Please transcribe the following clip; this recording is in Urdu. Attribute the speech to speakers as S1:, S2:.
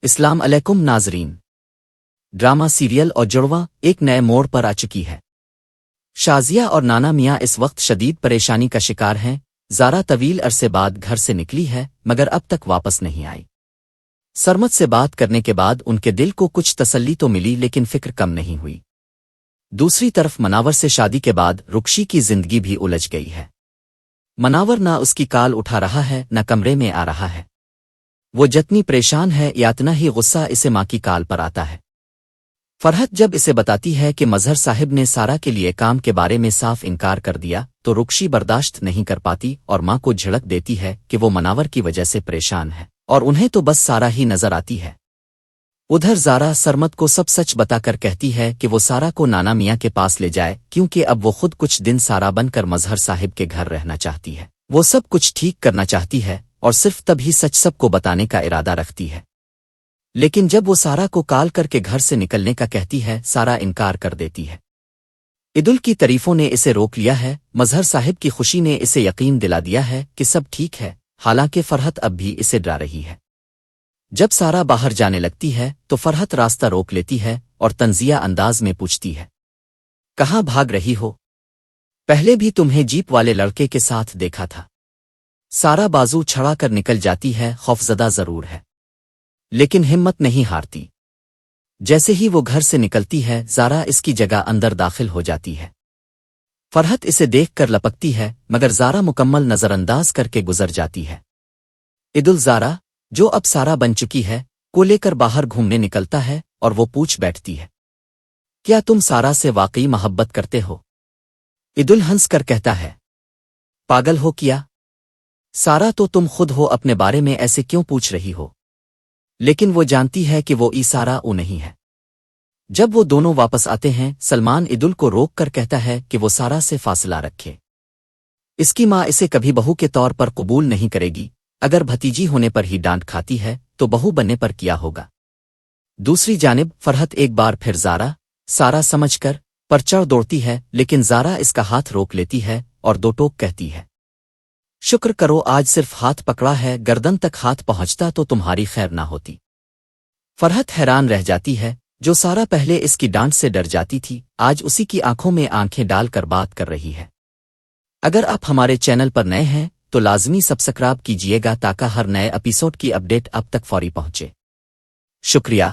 S1: السلام علیکم ناظرین، ڈرامہ سیریل اور جڑواں ایک نئے موڑ پر آ چکی ہے۔ شازیہ اور نانا میاں اس وقت شدید پریشانی کا شکار ہیں۔ زارا طویل عرصے بعد گھر سے نکلی ہے مگر اب تک واپس نہیں آئی۔ سرمد سے بات کرنے کے بعد ان کے دل کو کچھ تسلی تو ملی لیکن فکر کم نہیں ہوئی۔ دوسری طرف مناور سے شادی کے بعد رکشی کی زندگی بھی الجھ گئی ہے۔ مناور نہ اس کی کال اٹھا رہا ہے نہ کمرے میں آ رہا ہے۔ وہ جتنی پریشان ہے یا اتنا ہی غصہ اسے ماں کی کال پر آتا ہے۔ فرحت جب اسے بتاتی ہے کہ مظہر صاحب نے سارا کے لیے کام کے بارے میں صاف انکار کر دیا تو رکشی برداشت نہیں کر پاتی اور ماں کو جھڑک دیتی ہے کہ وہ مناور کی وجہ سے پریشان ہے اور انہیں تو بس سارا ہی نظر آتی ہے۔ ادھر زارا سرمد کو سب سچ بتا کر کہتی ہے کہ وہ سارا کو نانا میاں کے پاس لے جائے کیونکہ اب وہ خود کچھ دن سارا بن کر مظہر صاحب کے گھر رہنا چاہتی ہے۔ وہ سب کچھ ٹھیک کرنا چاہتی ہے اور صرف تب ہی سچ سب کو بتانے کا ارادہ رکھتی ہے۔ لیکن جب وہ سارا کو کال کر کے گھر سے نکلنے کا کہتی ہے سارا انکار کر دیتی ہے۔ عدل کی تعریفوں نے اسے روک لیا ہے، مظہر صاحب کی خوشی نے اسے یقین دلا دیا ہے کہ سب ٹھیک ہے، حالانکہ فرحت اب بھی اسے ڈرا رہی ہے۔ جب سارا باہر جانے لگتی ہے تو فرحت راستہ روک لیتی ہے اور تنزیہ انداز میں پوچھتی ہے، کہاں بھاگ رہی ہو؟ پہلے بھی تمہیں جیپ والے لڑکے کے ساتھ دیکھا تھا۔ سارا بازو چھڑا کر نکل جاتی ہے، خوفزدہ ضرور ہے لیکن ہمت نہیں ہارتی۔ جیسے ہی وہ گھر سے نکلتی ہے زارا اس کی جگہ اندر داخل ہو جاتی ہے۔ فرحت اسے دیکھ کر لپکتی ہے مگر زارا مکمل نظر انداز کر کے گزر جاتی ہے۔ عدل زارا، جو اب سارا بن چکی ہے، کو لے کر باہر گھومنے نکلتا ہے اور وہ پوچھ بیٹھتی ہے، کیا تم سارا سے واقعی محبت کرتے ہو؟ عدل ہنس کر کہتا ہے، پاگل ہو کیا؟ سارا تو تم خود ہو، اپنے بارے میں ایسے کیوں پوچھ رہی ہو؟ لیکن وہ جانتی ہے کہ وہ سارا نہیں ہے۔ جب وہ دونوں واپس آتے ہیں سلمان عدل کو روک کر کہتا ہے کہ وہ سارا سے فاصلہ رکھے۔ اس کی ماں اسے کبھی بہو کے طور پر قبول نہیں کرے گی، اگر بھتیجی ہونے پر ہی ڈانٹ کھاتی ہے تو بہو بننے پر کیا ہوگا؟ دوسری جانب فرحت ایک بار پھر سارا سمجھ کر پر چڑھ دوڑتی ہے لیکن زارا اس کا ہاتھ روک لیتی ہے اور دو ٹوک کہتی ہے، شکر کرو آج صرف ہاتھ پکڑا ہے، گردن تک ہاتھ پہنچتا تو تمہاری خیر نہ ہوتی۔ فرحت حیران رہ جاتی ہے، جو سارا پہلے اس کی ڈانٹ سے ڈر جاتی تھی آج اسی کی آنکھوں میں آنکھیں ڈال کر بات کر رہی ہے۔ اگر آپ ہمارے چینل پر نئے ہیں تو لازمی سبسکرائب کیجئے گا تاکہ ہر نئے ایپیسوڈ کی اپڈیٹ اب تک فوری پہنچے۔ شکریہ۔